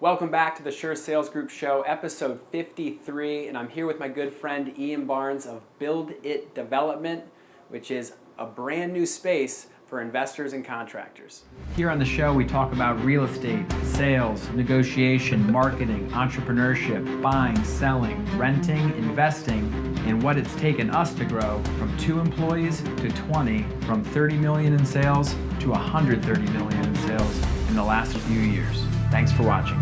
Welcome back to the Sure Sales Group Show, episode 53, and I'm here with my good friend Ian Barnes of BuildIT Development, which is a brand new space for investors and contractors. Here on the show, we talk about real estate, sales, negotiation, marketing, entrepreneurship, buying, selling, renting, investing, and what it's taken us to grow from 2 employees to 20, from 30 million in sales to 130 million in sales in the last few years. Thanks for watching.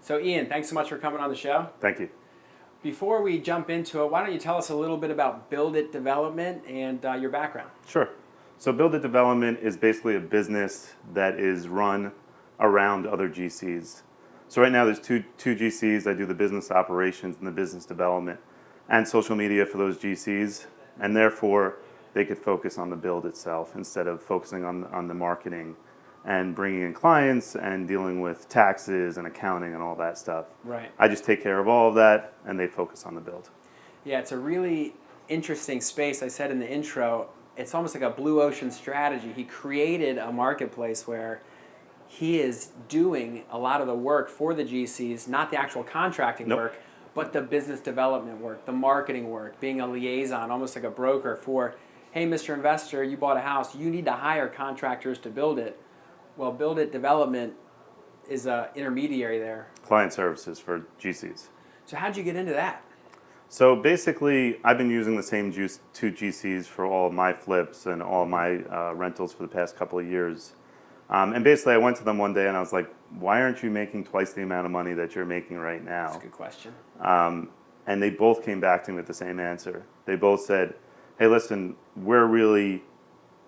So Ian, thanks so much for coming on the show. Thank you. Before we jump into it, why don't you tell us a little bit about BuildIT Development and your background? Sure. So BuildIT Development is basically a business that is run around other GCs. So right now there's two GCs. I do the business operations and the business development and social media for those GCs, and therefore they could focus on the build itself instead of focusing on the marketing and bringing in clients and dealing with taxes and accounting and all that stuff. Right. I just take care of all of that, and they focus on the build. Yeah, it's a really interesting space. I said in the intro, it's almost like a blue ocean strategy. He created a marketplace where he is doing a lot of the work for the GCs, not the actual contracting work, but the business development work, the marketing work, being a liaison, almost like a broker for, hey, Mr. Investor, you bought a house, you need to hire contractors to build it. Well, BuildIT Development is an intermediary there. Client services for GCs. So how'd you get into that? So basically, I've been using the same 2 GCs for all of my flips and all of my rentals for the past couple of years. And basically, I went to them one day and I was like, why aren't you making twice the amount of money that you're making right now? That's a good question. And they both came back to me with the same answer. They both said, hey, listen, we're really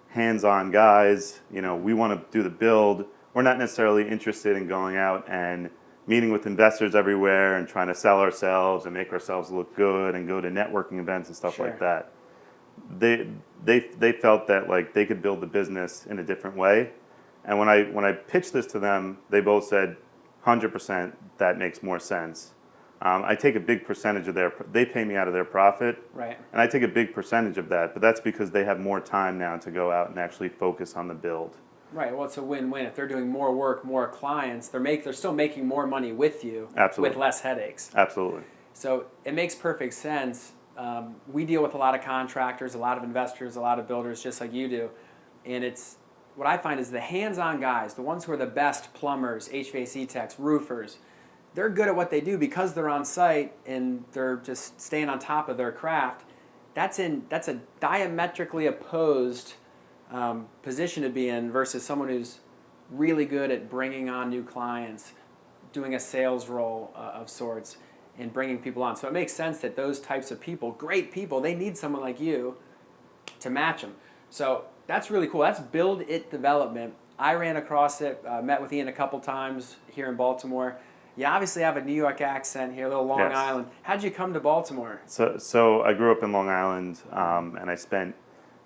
hands-on guys, we want to do the build. We're not necessarily interested in going out and meeting with investors everywhere and trying to sell ourselves and make ourselves look good and go to networking events and stuff like that. They felt that like they could build the business in a different way. And when I pitched this to them, they both said 100% that makes more sense. I take a big percentage of they pay me out of their profit, right? And I take a big percentage of that, but that's because they have more time now to go out and actually focus on the build. Right, well, it's a win-win. If they're doing more work, more clients, they're still making more money with you. Absolutely. With less headaches. Absolutely. So it makes perfect sense. We deal with a lot of contractors, a lot of investors, a lot of builders, just like you do, and it's what I find is the hands-on guys, the ones who are the best plumbers, HVAC techs, roofers. They're good at what they do because they're on site and they're just staying on top of their craft. That's a diametrically opposed position to be in versus someone who's really good at bringing on new clients, doing a sales role of sorts, and bringing people on. So it makes sense that those types of people, great people, they need someone like you to match them. So that's really cool. That's BuildIT Development. I ran across it, met with Ian a couple times here in Baltimore. You obviously have a New York accent here, a little Long Island. How'd you come to Baltimore? So I grew up in Long Island, and I spent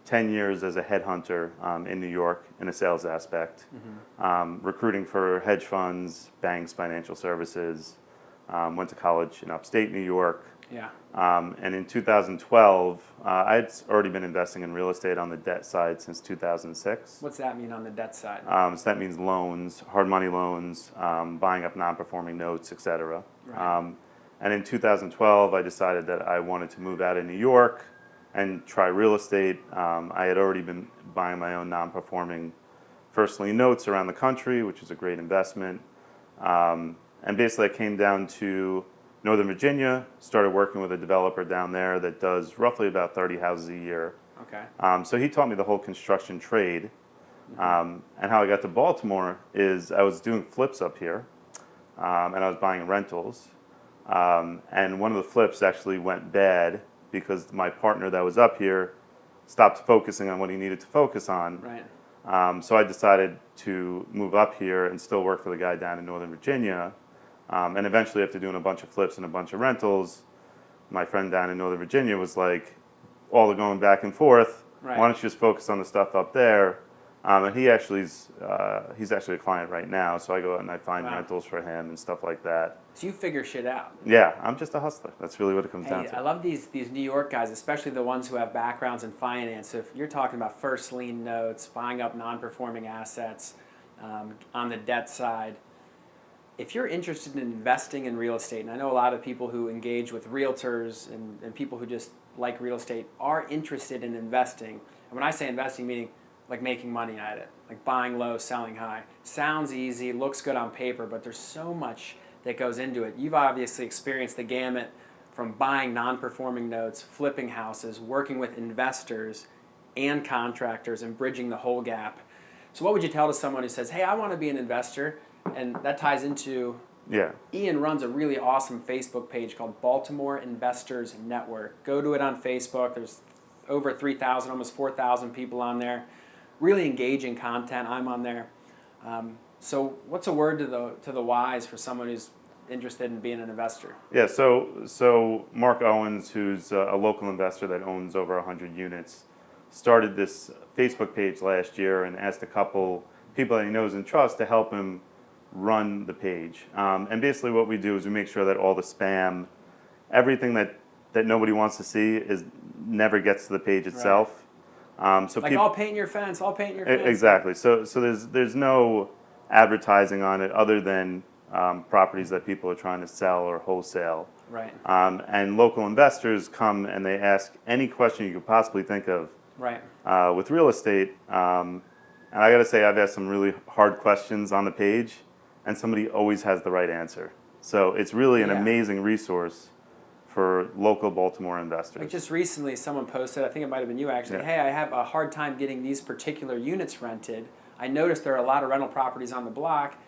10 years as a headhunter in New York in a sales aspect, recruiting for hedge funds, banks, financial services. Went to college in upstate New York. Yeah. And in 2012, I had already been investing in real estate on the debt side since 2006. What's that mean on the debt side? So that means loans, hard money loans, buying up non-performing notes, etc. Right. And in 2012, I decided that I wanted to move out of New York and try real estate. I had already been buying my own non-performing first lien notes around the country, which is a great investment. And basically, I came down to Northern Virginia, started working with a developer down there that does roughly about 30 houses a year. Okay. So he taught me the whole construction trade. And how I got to Baltimore is I was doing flips up here, and I was buying rentals. And one of the flips actually went bad because my partner that was up here stopped focusing on what he needed to focus on. Right. So I decided to move up here and still work for the guy down in Northern Virginia. And eventually, after doing a bunch of flips and a bunch of rentals, my friend down in Northern Virginia was like, all the going back and forth, why don't you just focus on the stuff up there? And he's actually a client right now, so I go out and I find rentals for him and stuff like that. So you figure shit out. Yeah, I'm just a hustler. That's really what it comes down to. I love these New York guys, especially the ones who have backgrounds in finance. So if you're talking about first lien notes, buying up non-performing assets on the debt side, if you're interested in investing in real estate, and I know a lot of people who engage with realtors and people who just like real estate are interested in investing. And when I say investing, meaning like making money at it, like buying low, selling high. Sounds easy, looks good on paper, but there's so much that goes into it. You've obviously experienced the gamut from buying non-performing notes, flipping houses, working with investors and contractors and bridging the whole gap. So what would you tell to someone who says, hey, I want to be an investor? And that ties into, Ian runs a really awesome Facebook page called Baltimore Investors Network. Go to it on Facebook. There's over 3,000, almost 4,000 people on there. Really engaging content. I'm on there. So what's a word to the wise for someone who's interested in being an investor? Yeah, so Mark Owens, who's a local investor that owns over 100 units, started this Facebook page last year and asked a couple people that he knows and trusts to help him run the page. And basically what we do is we make sure that all the spam, everything that nobody wants to see never gets to the page itself. Right. I'll paint your fence, I'll paint your fence. Exactly. So there's no advertising on it other than properties that people are trying to sell or wholesale. Right. And local investors come and they ask any question you could possibly think of. Right. With real estate. And I got to say, I've asked some really hard questions on the page, and somebody always has the right answer. So it's really an amazing resource for local Baltimore investors. Like just recently, someone posted, I think it might have been you actually, hey, I have a hard time getting these particular units rented. I noticed there are a lot of rental properties on the block.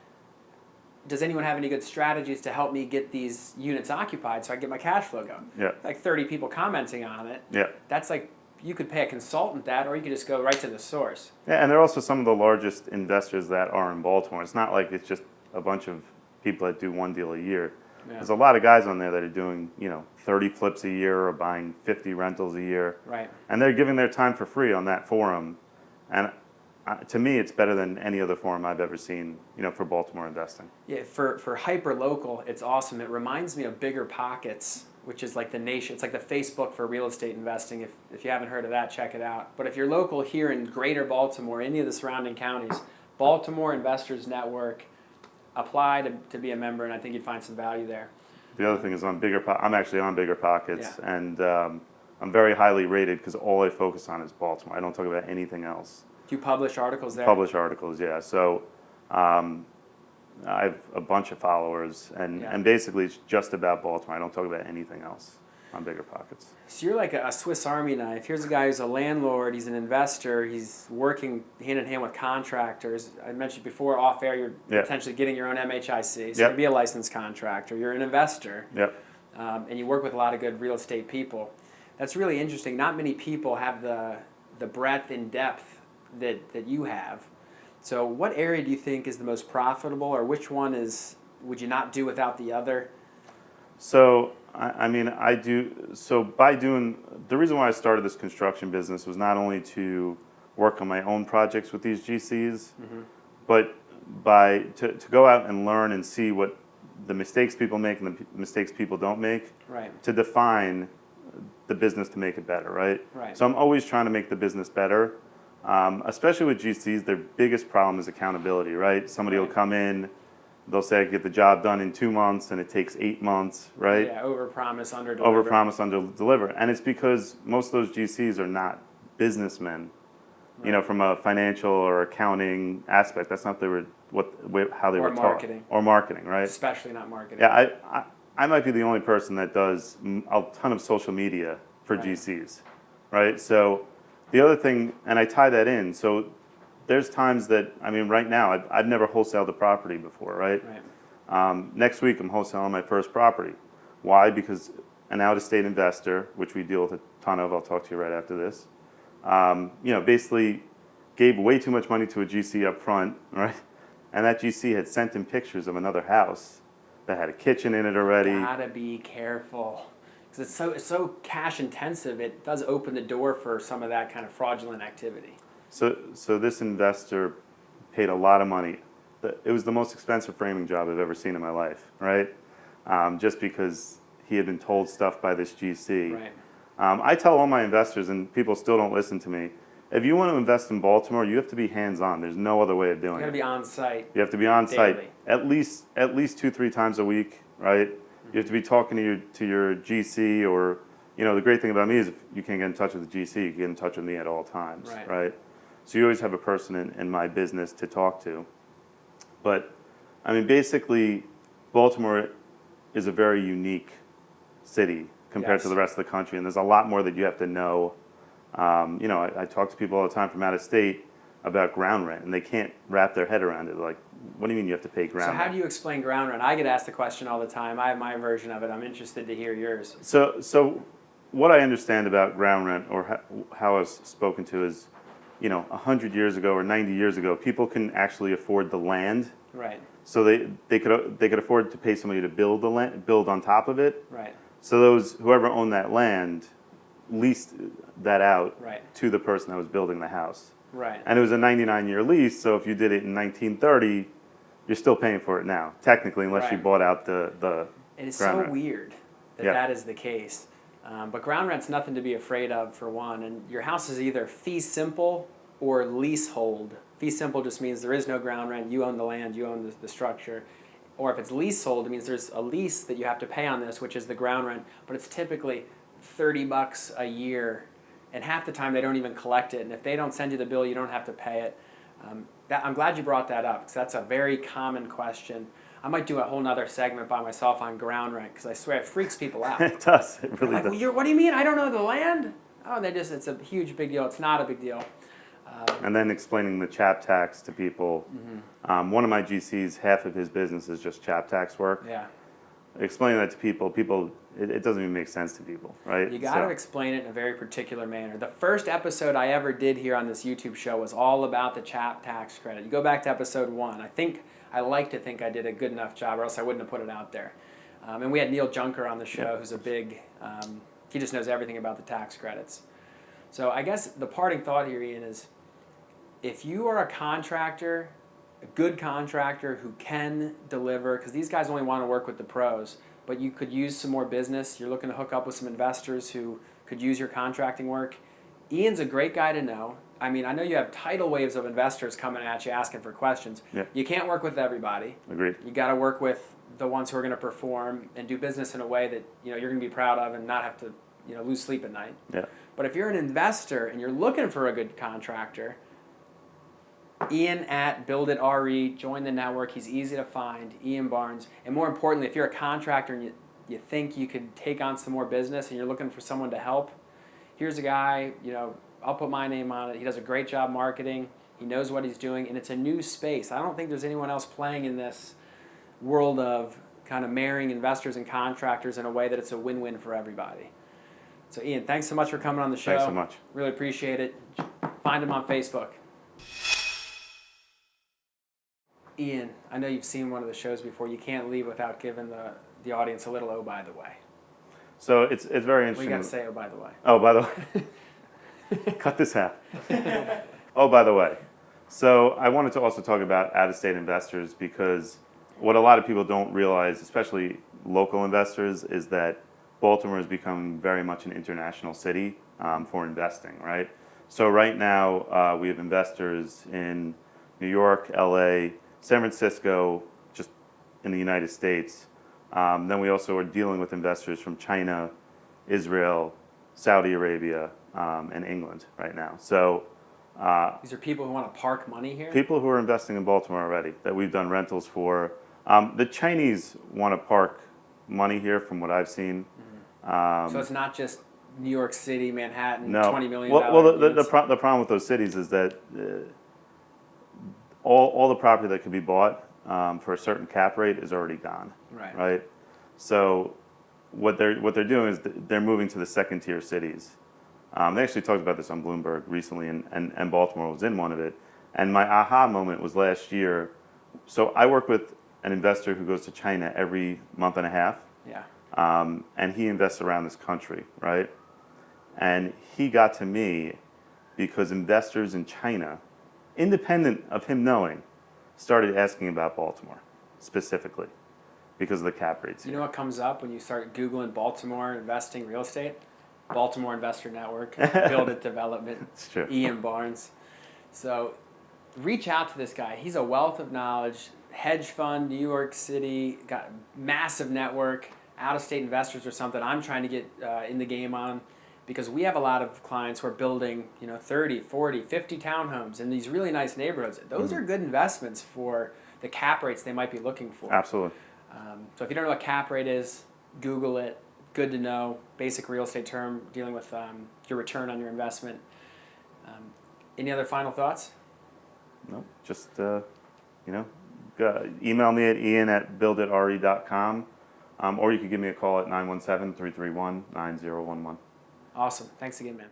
Does anyone have any good strategies to help me get these units occupied so I can get my cash flow going? Yeah. Like 30 people commenting on it. Yeah. That's like, you could pay a consultant that, or you could just go right to the source. Yeah, and they're also some of the largest investors that are in Baltimore. It's not like it's just a bunch of people that do one deal a year. Yeah. There's a lot of guys on there that are doing, 30 flips a year or buying 50 rentals a year. Right. And they're giving their time for free on that forum. And to me, it's better than any other forum I've ever seen, for Baltimore investing. Yeah, for hyper local, it's awesome. It reminds me of Bigger Pockets, which is like the nation. It's like the Facebook for real estate investing. If you haven't heard of that, check it out. But if you're local here in Greater Baltimore, any of the surrounding counties, Baltimore Investors Network, apply to be a member, and I think you'd find some value there. The other thing is I'm actually on Bigger Pockets, and I'm very highly rated because all I focus on is Baltimore. I don't talk about anything else. Do you publish articles there? Publish articles, yeah. So I have a bunch of followers, and basically it's just about Baltimore. I don't talk about anything else on Bigger Pockets. So you're like a Swiss Army knife. Here's a guy who's a landlord, he's an investor, he's working hand in hand with contractors. I mentioned before off air you're potentially getting your own MHIC, so you'd be a licensed contractor. You're an investor, and you work with a lot of good real estate people. That's really interesting. Not many people have the breadth and depth that you have. So what area do you think is the most profitable, or which one would you not do without the other? So, I do. So the reason why I started this construction business was not only to work on my own projects with these GCs, but to go out and learn and see what the mistakes people make and the mistakes people don't make, to define the business to make it better, right? So I'm always trying to make the business better. Especially with GCs, their biggest problem is accountability, right? Somebody will come in, they'll say, I get the job done in 2 months, and it takes 8 months, right? Yeah, overpromise, underdeliver. Overpromise, underdeliver. And it's because most of those GCs are not businessmen, from a financial or accounting aspect. That's not how they were taught. Or marketing, right? Especially not marketing. Yeah, I might be the only person that does a ton of social media for GCs, right? So the other thing, and I tie that in, so there's times that, right now, I've never wholesaled a property before, right? Next week, I'm wholesaling my first property. Why? Because an out-of-state investor, which we deal with a ton of, I'll talk to you right after this, basically gave way too much money to a GC up front, right? And that GC had sent him pictures of another house that had a kitchen in it already. Gotta be careful. Because it's so cash intensive, it does open the door for some of that kind of fraudulent activity. So this investor paid a lot of money. It was the most expensive framing job I've ever seen in my life, right? Just because he had been told stuff by this GC. Right. I tell all my investors, and people still don't listen to me, if you want to invest in Baltimore, you have to be hands-on. There's no other way of You doing got to it. be on site. You have to be on site Daily. at least 2-3 times a week, right? You have to be talking to your GC, or the great thing about me is if you can't get in touch with the GC, you can get in touch with me at all times, right? So you always have a person in my business to talk to. But I mean, basically, Baltimore is a very unique city compared to the rest of the country, and there's a lot more that you have to know. I talk to people all the time from out of state about ground rent, and they can't wrap their head around it. Like, what do you mean you have to pay ground rent? So how do you explain ground rent? I get asked the question all the time. I have my version of it. I'm interested to hear yours. So what I understand about ground rent, or how I was spoken to, is 100 years ago or 90 years ago, people can actually afford the land. Right. So they could afford to pay somebody to build the land, build on top of it. Right. So whoever owned that land leased that out Right. to the person that was building the house. Right. And it was a 99-year lease, so if you did it in 1930, you're still paying for it now, technically, unless you bought out the It is ground so rent. weird that is the case. But ground rent's nothing to be afraid of, for one. And your house is either fee simple or leasehold. Fee simple just means there is no ground rent. You own the land, you own the structure. Or if it's leasehold, it means there's a lease that you have to pay on this, which is the ground rent. But it's typically $30 a year. And half the time they don't even collect it. And if they don't send you the bill, you don't have to pay it. I'm glad you brought that up, because that's a very common question. I might do a whole nother segment by myself on ground rent, because I swear it freaks people out. It does. It really Like, does. well, what do you mean? I don't know the land? Oh, it's a huge big deal. It's not a big deal. And then explaining the chap tax to people. One of my GCs, half of his business is just chap tax work. Yeah. Explaining that to people, it doesn't even make sense to people, right? You got to explain it in a very particular manner. The first episode I ever did here on this YouTube show was all about the chap tax credit. You go back to episode 1. I like to think I did a good enough job, or else I wouldn't have put it out there. And we had Neil Junker on the show, who's a big, he just knows everything about the tax credits. So I guess the parting thought here, Ian, is if you are a contractor, a good contractor who can deliver, because these guys only want to work with the pros, but you could use some more business, you're looking to hook up with some investors who could use your contracting work, Ian's a great guy to know. I mean, I know you have tidal waves of investors coming at you asking for questions. Yeah. You can't work with everybody. Agreed. You got to work with the ones who are going to perform and do business in a way that you're going to be proud of and not have to lose sleep at night. Yeah. But if you're an investor and you're looking for a good contractor, Ian at BuildIT, join the network. He's easy to find, Ian Barnes. And more importantly, if you're a contractor and you think you could take on some more business and you're looking for someone to help, here's a guy, I'll put my name on it. He does a great job marketing. He knows what he's doing, and it's a new space. I don't think there's anyone else playing in this world of kind of marrying investors and contractors in a way that it's a win-win for everybody. So Ian, thanks so much for coming on the show. Thanks so much. Really appreciate it. Find him on Facebook. Ian, I know you've seen one of the shows before. You can't leave without giving the audience a little "oh, by the way." So it's very interesting. What do you got to say, "oh, by the way"? Oh, by the way, cut this half. Oh, by the way. So I wanted to also talk about out-of-state investors, because what a lot of people don't realize, especially local investors, is that Baltimore has become very much an international city for investing, right? So right now we have investors in New York, LA, San Francisco, just in the United States. Then we also are dealing with investors from China, Israel, Saudi Arabia, and England right now. So These are people who want to park money here? people who are investing in Baltimore already that we've done rentals for. The Chinese want to park money here, from what I've seen. So it's not just New York City, Manhattan, No. $20 million. Well, the units. problem with those cities is that all the property that could be bought for a certain cap rate is already gone. Right. Right. So what they're doing is they're moving to the second tier cities. They actually talked about this on Bloomberg recently, and Baltimore was in one of it. And my aha moment was last year. So I work with an investor who goes to China every month and a half. Yeah. And he invests around this country, right? And he got to me because investors in China, independent of him knowing, started asking about Baltimore specifically because of the cap rates. You know what comes up when you start Googling Baltimore investing real estate? Baltimore Investor Network, BuildIT Development, It's true. Ian Barnes. So reach out to this guy. He's a wealth of knowledge, hedge fund, New York City, got a massive network, out-of-state investors or something I'm trying to get in the game on, because we have a lot of clients who are building 30, 40, 50 townhomes in these really nice neighborhoods. Those are good investments for the cap rates they might be looking for. Absolutely. So if you don't know what cap rate is, Google it. Good to know. Basic real estate term dealing with your return on your investment. Any other final thoughts? No, just email me at ian@builditre.com, or you can give me a call at 917-331-9011. Awesome. Thanks again, man.